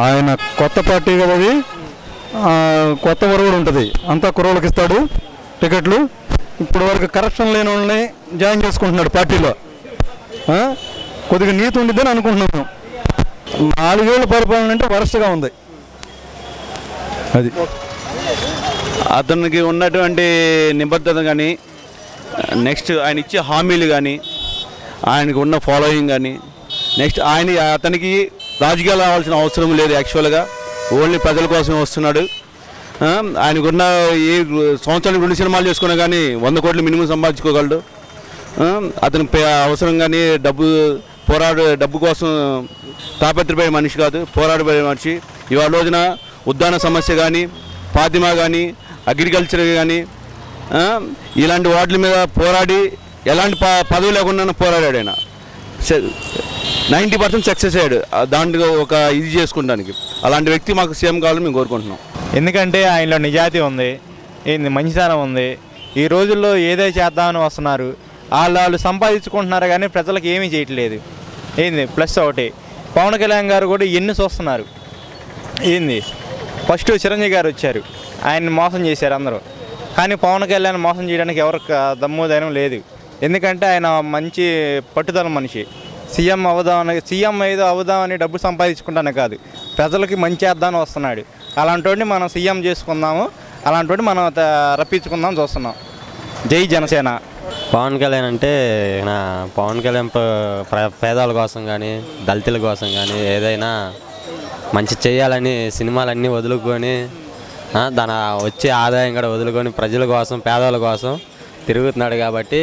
ఆయన కొత్త పార్టీ కదా, అది కొత్త వరువుడు ఉంటుంది, అంతా కుర్రోళ్ళకి ఇస్తాడు టికెట్లు. ఇప్పుడు వరకు కరప్షన్ లేని వాళ్ళని జాయిన్ చేసుకుంటున్నాడు పార్టీలో. కొద్దిగా నీతి ఉండిద్దని అనుకుంటున్నాను. 4 ఏళ్ళ పరిపాలన అంటే వరస్ట్గా ఉంది. అది అతనికి ఉన్నటువంటి నిబద్ధత కానీ, నెక్స్ట్ ఆయన ఇచ్చే హామీలు కానీ, ఆయనకు ఉన్న ఫాలోయింగ్ కానీ, నెక్స్ట్ అతనికి రాజకీయాలు రావాల్సిన అవసరం లేదు. యాక్చువల్గా ఓన్లీ ప్రజల కోసం వస్తున్నాడు. ఆయనకున్న ఏ సంవత్సరానికి 2 సినిమాలు చేసుకున్నా కానీ 100 కోట్లు మినిమం సంపాదించుకోగలడు. అతని అవసరం కానీ డబ్బు కోసం తాపత్రపడే మనిషి కాదు, పోరాడబడే మనిషి. ఇవాళ రోజున ఉద్దాన సమస్య కానీ, ఫాతిమా కానీ, అగ్రికల్చర్ కానీ ఇలాంటి వాటి మీద పోరాడి ఎలాంటి పదవి లేకుండా పోరాడాడు. ఆయన 90% సక్సెస్ అయ్యాడు దాంట్లో ఒక ఇది చేసుకోవడానికి. అలాంటి వ్యక్తి మాకు సీఎం కావాలని మేము కోరుకుంటున్నాం. ఎందుకంటే ఆయనలో నిజాయితీ ఉంది, మంచితనం ఉంది. ఈ రోజుల్లో ఏదో చేద్దామని వస్తున్నారు, వాళ్ళు సంపాదించుకుంటున్నారు కానీ ప్రజలకు ఏమీ చేయట్లేదు. ప్లస్ ఒకటి పవన్ కళ్యాణ్ గారు కూడా ఎన్ని చూస్తున్నారు. ఫస్ట్ చిరంజీవి గారు వచ్చారు, ఆయన్ని మోసం చేశారు అందరూ. కానీ పవన్ కళ్యాణ్ మోసం చేయడానికి ఎవరికి దమ్ము ధైర్యం లేదు. ఎందుకంటే ఆయన మంచి పట్టుదల మనిషి. సీఎం ఏదో అవుదామని డబ్బు సంపాదించుకుంటానే కాదు, ప్రజలకి మంచి చేద్దామని వస్తున్నాడు. అలాంటి వాడిని మనం సీఎం చేసుకుందాము, అలాంటి వాడిని మనం రప్పించుకుందాం చూస్తున్నాం. జై జనసేన. పవన్ కళ్యాణ్ అంటే పవన్ కళ్యాణ్ పేదల కోసం కానీ, దళితుల కోసం కానీ ఏదైనా మంచి చేయాలని సినిమాలన్నీ వదులుకొని, దాని వచ్చే ఆదాయం కూడా వదులుకొని ప్రజల కోసం, పేదల కోసం తిరుగుతున్నాడు. కాబట్టి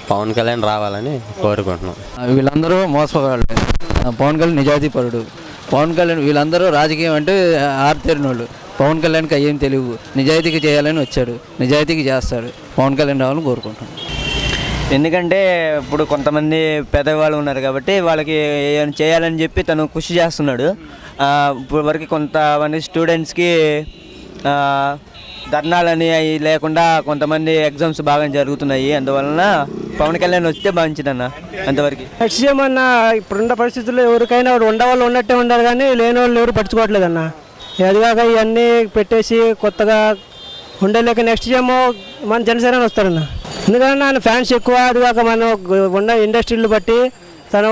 పవన్ కళ్యాణ్ రావాలని కోరుకుంటున్నాం. వీళ్ళందరూ మోసపోవాలి. పవన్ కళ్యాణ్ నిజాయితీపరుడు. పవన్ కళ్యాణ్ వీళ్ళందరూ రాజకీయం అంటే ఆరితేరినోళ్ళు. పవన్ కళ్యాణ్కి అయ్యేం తెలియదు, నిజాయితీకి చేయాలని వచ్చాడు, నిజాయితీకి చేస్తాడు. పవన్ కళ్యాణ్ రావాలని కోరుకుంటున్నాం. ఎందుకంటే ఇప్పుడు కొంతమంది పెద్దవాళ్ళు ఉన్నారు కాబట్టి వాళ్ళకి ఏమైనా చేయాలని చెప్పి తను కృషి చేస్తున్నాడు. ఇప్పుడు వరకు కొంతమంది స్టూడెంట్స్కి ధర్నాలని అవి లేకుండా కొంతమంది ఎగ్జామ్స్ బాగా జరుగుతున్నాయి. అందువలన పవన్ కళ్యాణ్ వస్తే బాగుంటుందన్న. అంతవరకు సీఎం అన్న ఇప్పుడున్న పరిస్థితుల్లో ఎవరికైనా ఉండవాళ్ళు ఉన్నట్టే ఉండాలి, కానీ లేని వాళ్ళు ఎవరు పట్టించుకోవట్లేదన్న. అదిగాక ఇవన్నీ పెట్టేసి కొత్తగా ఉండలేక నెక్స్ట్ ఏమో మన జనసేన వస్తారన్న. ఎందుకంటే ఆయన ఫ్యాన్స్ ఎక్కువ. అదిగాక మనం ఉన్న ఇండస్ట్రీలు బట్టి తను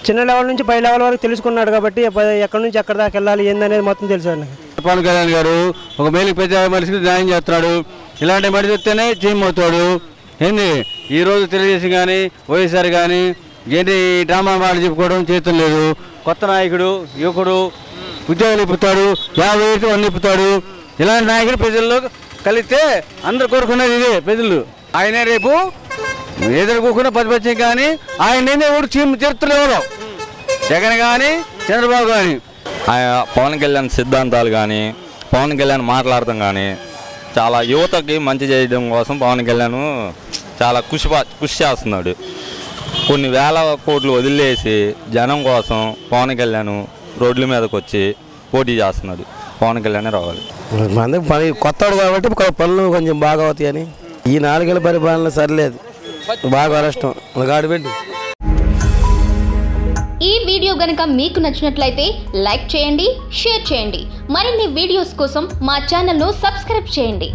చిన్న లెవెల్ నుంచి పై లెవెల్ వరకు తెలుసుకున్నాడు కాబట్టి ఎక్కడి నుంచి ఎక్కడి దాకా వెళ్ళాలి ఏందనేది మొత్తం తెలుసు అన్న. పవన్ కళ్యాణ్ గారు ఒక మేలుకి పెద్ద మనిషికి న్యాయం చేస్తున్నాడు. ఇలాంటి మనిషి వస్తేనే చీమ్ అవుతాడు. ఈరోజు తెలుగుదేశం కానీ వైఎస్ఆర్ కానీ డ్రామా మాటలు చెప్పుకోవడం చేతులు లేదు. కొత్త నాయకుడు, యువకుడు, ఉద్యోగాలు ఇప్పుతాడు, 50 ఏళ్ళు అన్ని ఇప్పుతాడు. ఇలాంటి నాయకుడు ప్రజల్లో కలిస్తే అందరు కోరుకునేది ఇదే ప్రజలు. ఆయనే రేపు ఎదుర్కోకుండా ప్రతిపక్షం కానీ ఆయన ఎవరు చీమ్ చరిత్రలు ఎవరు, జగన్ కానీ చంద్రబాబు కానీ. పవన్ కళ్యాణ్ సిద్ధాంతాలు కానీ, పవన్ కళ్యాణ్ మాట్లాడటం కానీ చాలా యువతకి మంచి చేయడం కోసం పవన్ కళ్యాణ్ చాలా కృషి చేస్తున్నాడు. కొన్ని వేల కోట్లు వదిలేసి జనం కోసం పవన్ కళ్యాణ్ రోడ్ల మీదకి వచ్చి పోటీ చేస్తున్నాడు. పవన్ కళ్యాణ్ రావాలి. పని కొత్తవాడు కాబట్టి పనులు కొంచెం బాగా అవుతాయని. ఈ 4 ఏళ్ళ పరిపాలన సరిలేదు, బాగా అరెస్టం గాడిపెట్టి. ఈ వీడియో గనుక మీకు నచ్చినట్లయితే లైక్ చేయండి, షేర్ చేయండి. మరిన్ని వీడియోస్ కోసం మా ఛానల్ను సబ్స్క్రైబ్ చేయండి.